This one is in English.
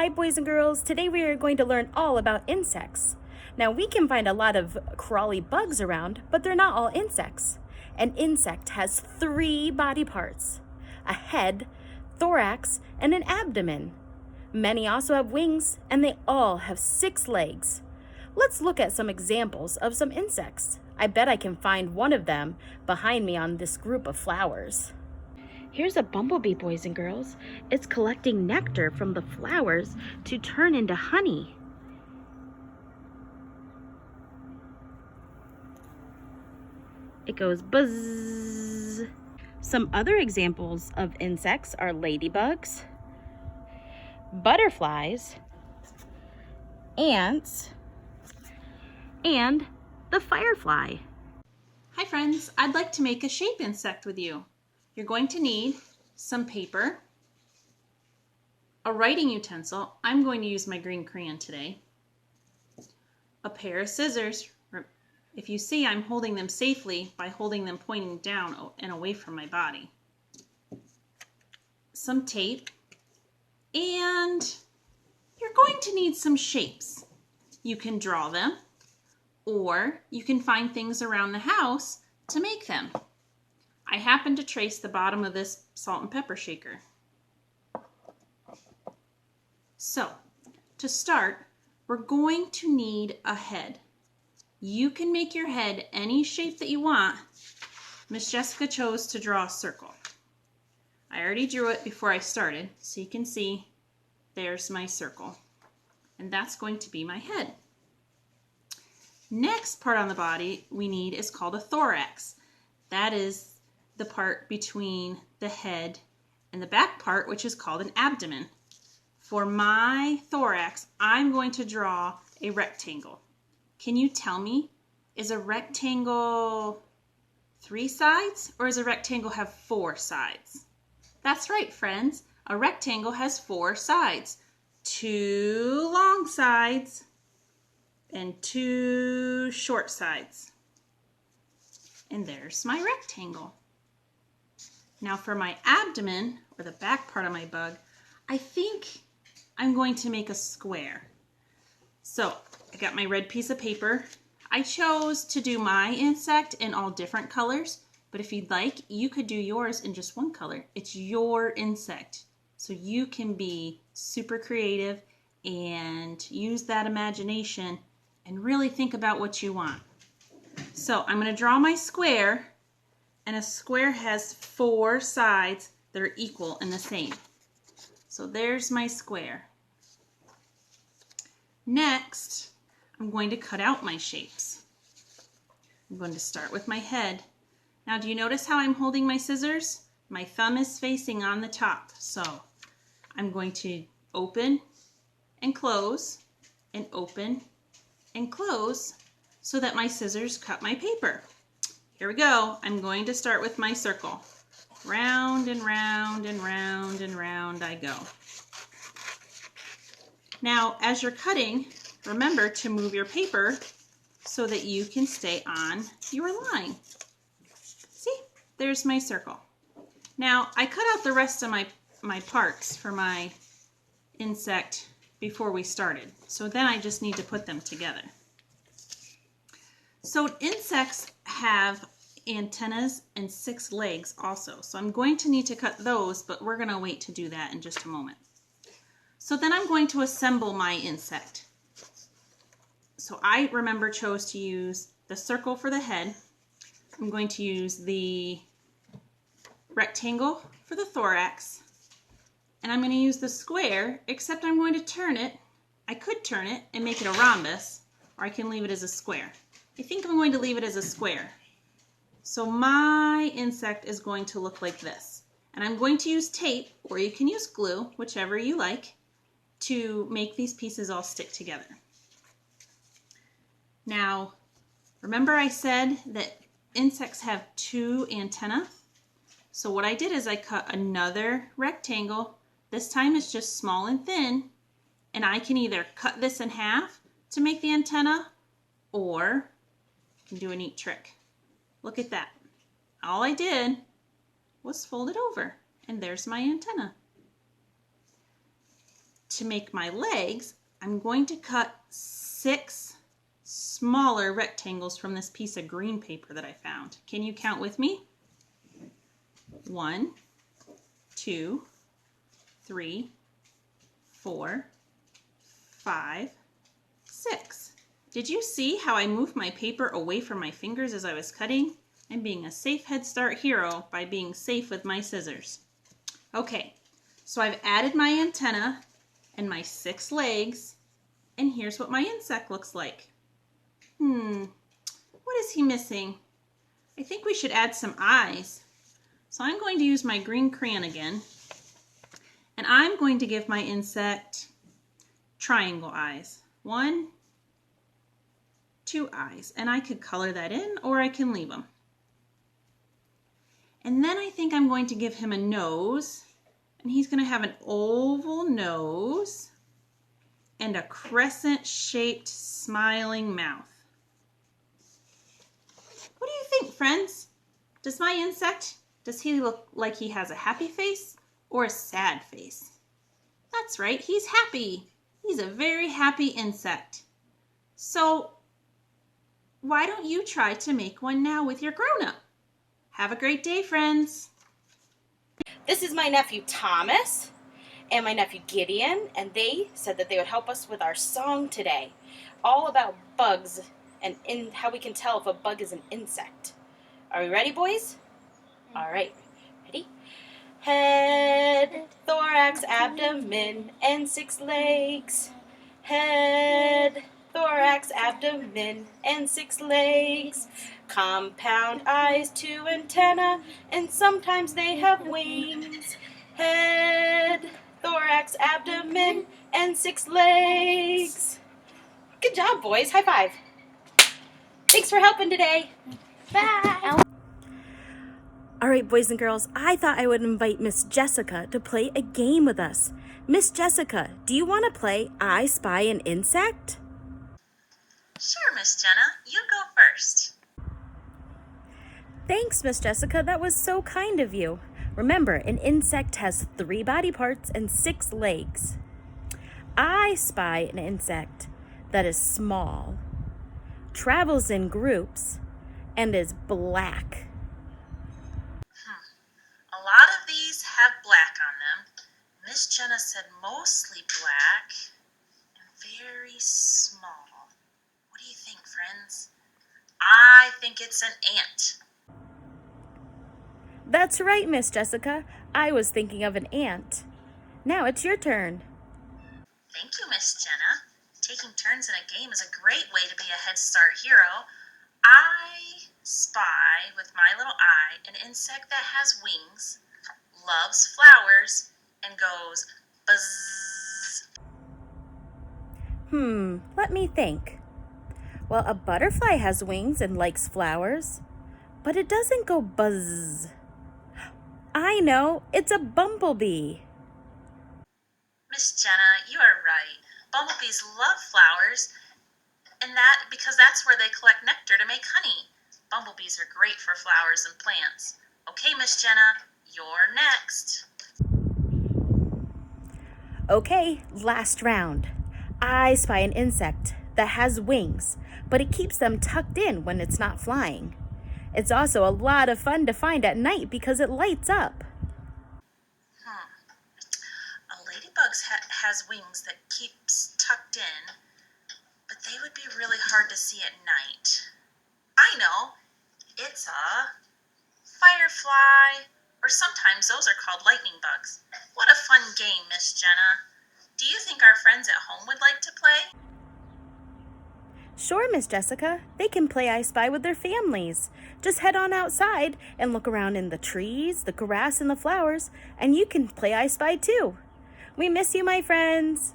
Hi boys and girls, today we are going to learn all about insects. Now we can find a lot of crawly bugs around, but they're not all insects. An insect has 3 body parts: a head, thorax, and an abdomen. Many also have wings, and they all have 6 legs. Let's look at some examples of some insects. I bet I can find one of them behind me on this group of flowers. Here's a bumblebee, boys and girls. It's collecting nectar from the flowers to turn into honey. It goes buzz. Some other examples of insects are ladybugs, butterflies, ants, and the firefly. Hi friends, I'd like to make a shape insect with you. You're going to need some paper, a writing utensil. I'm going to use my green crayon today. A pair of scissors. If you see, I'm holding them safely by holding them pointing down and away from my body. Some tape, and you're going to need some shapes. You can draw them, or you can find things around the house to make them. I happen to trace the bottom of this salt and pepper shaker. So, to start, we're going to need a head. You can make your head any shape that you want. Miss Jessica chose to draw a circle. I already drew it before I started, so you can see there's my circle. And that's going to be my head. Next part on the body we need is called a thorax. That is the part between the head and the back part, which is called an abdomen. For my thorax, I'm going to draw a rectangle. Can you tell me, is a rectangle 3 sides, or does a rectangle have 4 sides? That's right, friends. A rectangle has 4 sides. 2 long sides and 2 short sides. And there's my rectangle. Now for my abdomen, or the back part of my bug, I think I'm going to make a square. So I got my red piece of paper. I chose to do my insect in all different colors, but if you'd like, you could do yours in just one color. It's your insect. So you can be super creative and use that imagination and really think about what you want. So I'm going to draw my square. And a square has 4 sides that are equal and the same. So there's my square. Next, I'm going to cut out my shapes. I'm going to start with my head. Now, do you notice how I'm holding my scissors? My thumb is facing on the top. So I'm going to open and close and open and close so that my scissors cut my paper. Here we go. I'm going to start with my circle. Round and round and round and round I go. Now, as you're cutting, remember to move your paper so that you can stay on your line. See, there's my circle. Now, I cut out the rest of my parts for my insect before we started. So then I just need to put them together. So insects have antennas and 6 legs also. So I'm going to need to cut those, but we're going to wait to do that in just a moment. So then I'm going to assemble my insect. So I chose to use the circle for the head. I'm going to use the rectangle for the thorax. And I'm going to use the square, except I'm going to turn it. I could turn it and make it a rhombus, or I can leave it as a square. I think I'm going to leave it as a square. So my insect is going to look like this. And I'm going to use tape, or you can use glue, whichever you like, to make these pieces all stick together. Now, remember I said that insects have 2 antennae? So what I did is I cut another rectangle. This time it's just small and thin. And I can either cut this in half to make the antenna, or can do a neat trick. Look at that. All I did was fold it over, and there's my antenna. to make my legs, I'm going to cut 6 smaller rectangles from this piece of green paper that I found. Can you count with me? 1, 2, 3, 4, 5, 6. Did you see how I moved my paper away from my fingers as I was cutting? I'm being a safe Head Start hero by being safe with my scissors. Okay, so I've added my antenna and my 6 legs, and here's what my insect looks like. What is he missing? I think we should add some eyes. So I'm going to use my green crayon again, and I'm going to give my insect triangle eyes. 1, 2 eyes, and I could color that in or I can leave them. And then I think I'm going to give him a nose, and he's going to have an oval nose and a crescent-shaped smiling mouth. What do you think, friends? Does my insect, does he look like he has a happy face or a sad face? That's right, he's happy. He's a very happy insect. So why don't you try to make one now with your grown-up? Have a great day, friends. This is my nephew Thomas and my nephew Gideon, and they said that they would help us with our song today, all about bugs and how we can tell if a bug is an insect. Are we ready, boys? All right, ready? Head, thorax, abdomen, and 6 legs. Head, thorax, abdomen, and 6 legs. Compound eyes, 2 antennae, and sometimes they have wings. Head, thorax, abdomen, and 6 legs. Good job, boys. High five. Thanks for helping today. Bye. All right, boys and girls, I thought I would invite Miss Jessica to play a game with us. Miss Jessica, do you want to play I Spy an Insect? Sure, Miss Jenna. You go first. Thanks, Miss Jessica. That was so kind of you. Remember, an insect has 3 body parts and 6 legs. I spy an insect that is small, travels in groups, and is black. A lot of these have black on them. Miss Jenna said mostly black and very small. What do you think, friends? I think it's an ant. That's right, Miss Jessica. I was thinking of an ant. Now it's your turn. Thank you, Miss Jenna. Taking turns in a game is a great way to be a Head Start hero. I spy with my little eye an insect that has wings, loves flowers, and goes buzz. Let me think. Well, a butterfly has wings and likes flowers, but it doesn't go buzz. I know, it's a bumblebee. Miss Jenna, you are right. Bumblebees love flowers, and because that's where they collect nectar to make honey. Bumblebees are great for flowers and plants. Okay, Miss Jenna, you're next. Okay, last round. I spy an insect that has wings, but it keeps them tucked in when it's not flying. It's also a lot of fun to find at night because it lights up. A ladybug has wings that keeps tucked in, but they would be really hard to see at night. I know, it's a firefly, or sometimes those are called lightning bugs. What a fun game, Miss Jenna. Do you think our friends at home would like to play? Sure, Miss Jessica. They can play I Spy with their families. Just head on outside and look around in the trees, the grass, and the flowers, and you can play I Spy too. We miss you, my friends.